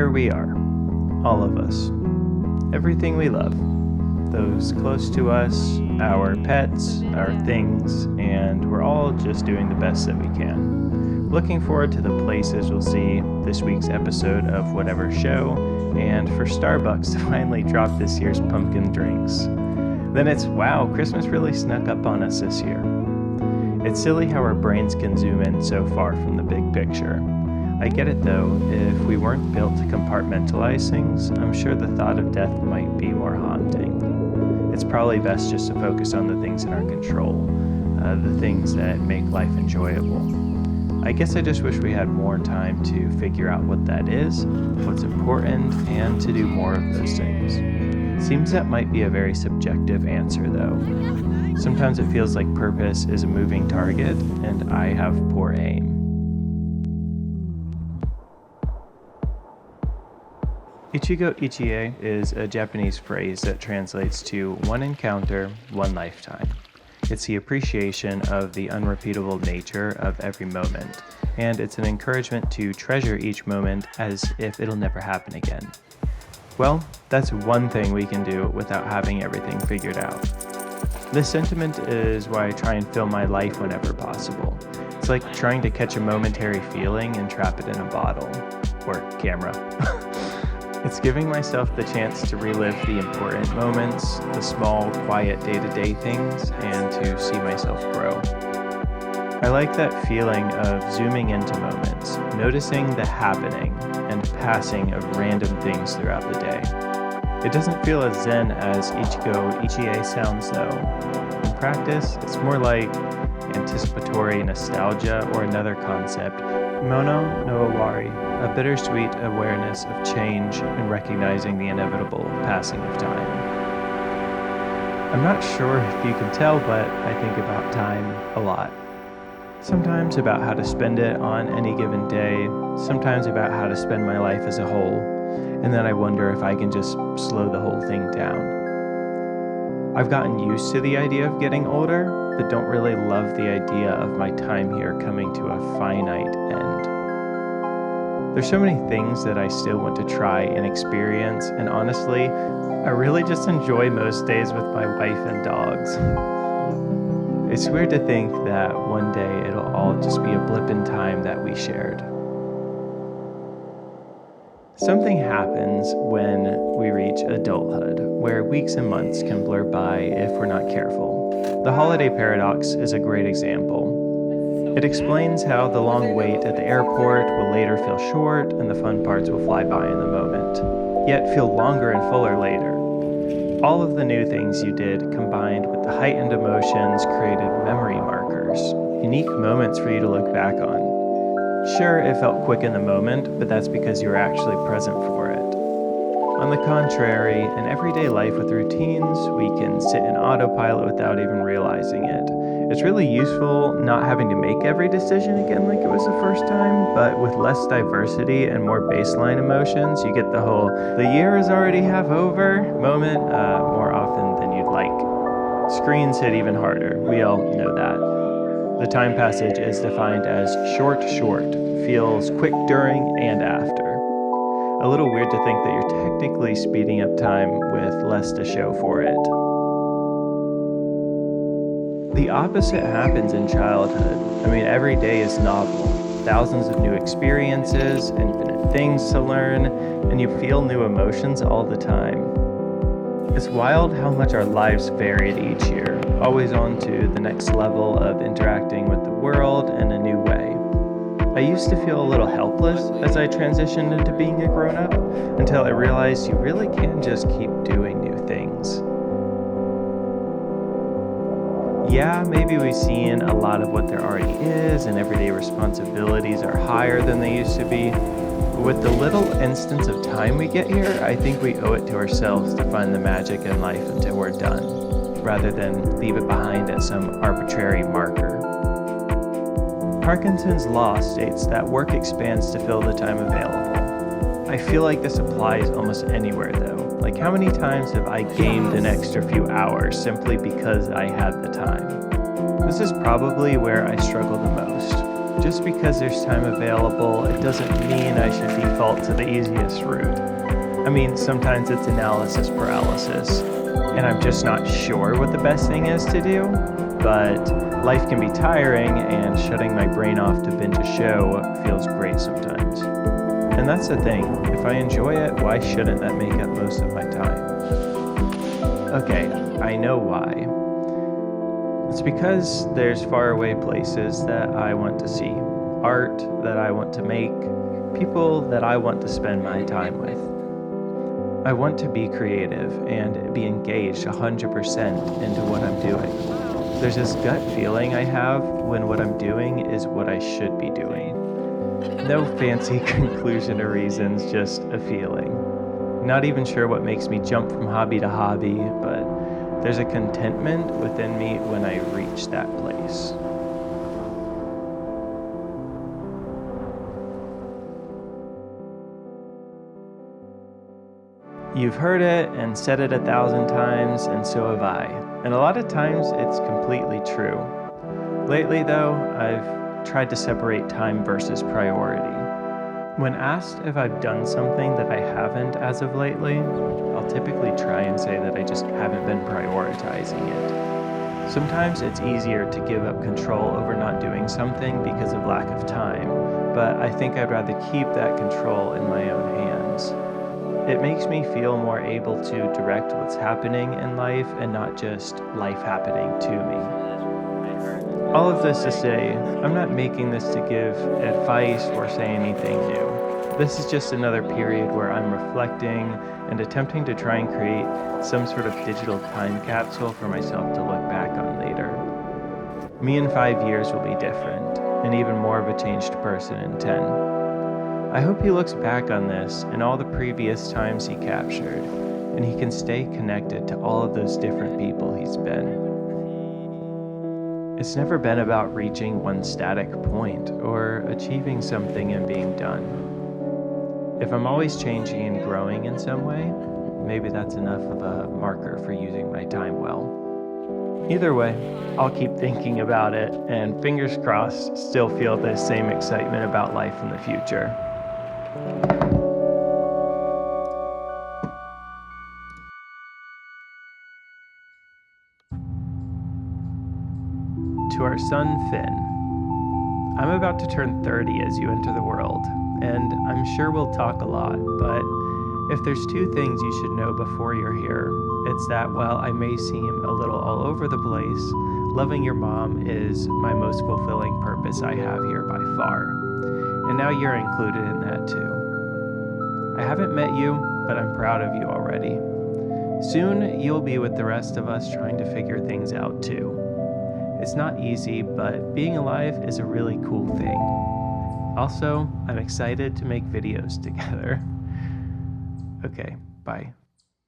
wherever we are, all of us, everything we love, those close to us, our pets, our things, and we're all just doing the best that we can. Looking forward to the places we'll see this week's episode of whatever show, and for Starbucks to finally drop this year's pumpkin drinks. Then it's, wow, Christmas really snuck up on us this year. It's silly how our brains can zoom in so far from the big picture. I get it though, if we weren't built to compartmentalize things, I'm sure the thought of death might be more haunting. It's probably best just to focus on the things in our control, the things that make life enjoyable. I guess I just wish we had more time to figure out what that is, what's important, and to do more of those things. Seems that might be a very subjective answer though. Sometimes it feels like purpose is a moving target, and I have poor aim. Ichigo Ichie is a Japanese phrase that translates to one encounter, one lifetime. It's the appreciation of the unrepeatable nature of every moment, and it's an encouragement to treasure each moment as if it'll never happen again. Well, that's one thing we can do without having everything figured out. This sentiment is why I try and fill my life whenever possible. It's like trying to catch a momentary feeling and trap it in a bottle, or camera. It's giving myself the chance to relive the important moments, the small, quiet day-to-day things, and to see myself grow. I like that feeling of zooming into moments, noticing the happening and passing of random things throughout the day. It doesn't feel as zen as Ichigo Ichie sounds though. In practice, it's more like anticipatory nostalgia or another concept, mono no owari, a bittersweet awareness of change and recognizing the inevitable passing of time. I'm not sure if you can tell, but I think about time a lot. Sometimes about how to spend it on any given day, sometimes about how to spend my life as a whole, and then I wonder if I can just slow the whole thing down. I've gotten used to the idea of getting older, but don't really love the idea of my time here coming to a finite end. There's so many things that I still want to try and experience, and honestly, I really just enjoy most days with my wife and dogs. It's weird to think that one day it'll all just be a blip in time that we shared. Something happens when we reach adulthood, where weeks and months can blur by if we're not careful. The holiday paradox is a great example. It explains how the long wait at the airport will later feel short and the fun parts will fly by in the moment, yet feel longer and fuller later. All of the new things you did combined with the heightened emotions created memory markers, unique moments for you to look back on. Sure, it felt quick in the moment, but that's because you were actually present for it. On the contrary, in everyday life with routines, we can sit in autopilot without even realizing it. It's really useful not having to make every decision again like it was the first time, but with less diversity and more baseline emotions, you get the whole, the year is already half over moment more often than you'd like. Screens hit even harder, we all know that. The time passage is defined as short, feels quick during and after. A little weird to think that you're technically speeding up time with less to show for it. The opposite happens in childhood. I mean, every day is novel. Thousands of new experiences, infinite things to learn, and you feel new emotions all the time. It's wild how much our lives varied each year, always on to the next level of interacting with the world in a new way. I used to feel a little helpless as I transitioned into being a grown-up, until I realized you really can just keep doing new things. Yeah, maybe we've seen a lot of what there already is, and everyday responsibilities are higher than they used to be. But with the little instance of time we get here, I think we owe it to ourselves to find the magic in life until we're done, rather than leave it behind at some arbitrary marker. Parkinson's law states that work expands to fill the time available. I feel like this applies almost anywhere though. Like, how many times have I gamed an extra few hours simply because I had the time? This is probably where I struggle the most. Just because there's time available, it doesn't mean I should default to the easiest route. I mean, sometimes it's analysis paralysis, and I'm just not sure what the best thing is to do, but life can be tiring, and shutting my brain off to binge a show feels great sometimes. And that's the thing, if I enjoy it, why shouldn't that make up most of my time? Okay, I know why. It's because there's faraway places that I want to see, art that I want to make, people that I want to spend my time with. I want to be creative and be engaged 100% into what I'm doing. There's this gut feeling I have when what I'm doing is what I should be doing. No fancy conclusion or reasons, just a feeling. Not even sure what makes me jump from hobby to hobby, but there's a contentment within me when I reach that place. You've heard it and said it 1,000 times, and so have I. And a lot of times it's completely true. Lately, though, I've tried to separate time versus priority. When asked if I've done something that I haven't as of lately, I'll typically try and say that I just haven't been prioritizing it. Sometimes it's easier to give up control over not doing something because of lack of time, but I think I'd rather keep that control in my own hands. It makes me feel more able to direct what's happening in life and not just life happening to me. All of this to say, I'm not making this to give advice or say anything new. This is just another period where I'm reflecting and attempting to try and create some sort of digital time capsule for myself to look back on later. Me in 5 years will be different, and even more of a changed person in 10. I hope he looks back on this and all the previous times he captured, and he can stay connected to all of those different people he's been. It's never been about reaching one static point or achieving something and being done. If I'm always changing and growing in some way, maybe that's enough of a marker for using my time well. Either way, I'll keep thinking about it, and fingers crossed, still feel the same excitement about life in the future. To our son, Finn. I'm about to turn 30 as you enter the world, and I'm sure we'll talk a lot, but if there's two things you should know before you're here, it's that while I may seem a little all over the place, loving your mom is my most fulfilling purpose I have here by far. And now you're included in that too. I haven't met you, but I'm proud of you already. Soon you'll be with the rest of us trying to figure things out too. It's not easy, but being alive is a really cool thing. Also, I'm excited to make videos together. Okay, bye.